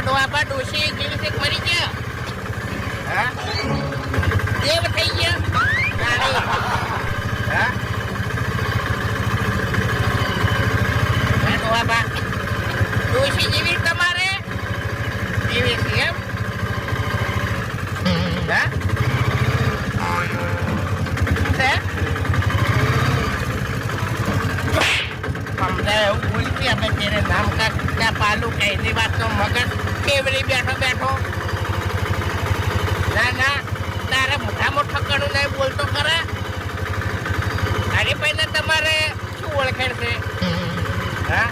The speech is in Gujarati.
ડોહા ડોશી જેવી છે મરી ગયા. હા દેવ થઈ ગયા રાણી. હા ડોહા ડોશી જેવી તમારે જેવી છે એમ. હા એવું બોલતી આપણે તેરે નામ કા કુત્તા પાલું કહેલી વાત તો મગજ કેવડી બેઠો બેઠો. ના ના તારે મોટા મોટા કણું નહીં બોલતો ખરા. અરે પહેલા તમારે શું ઓળખેણ છે? હા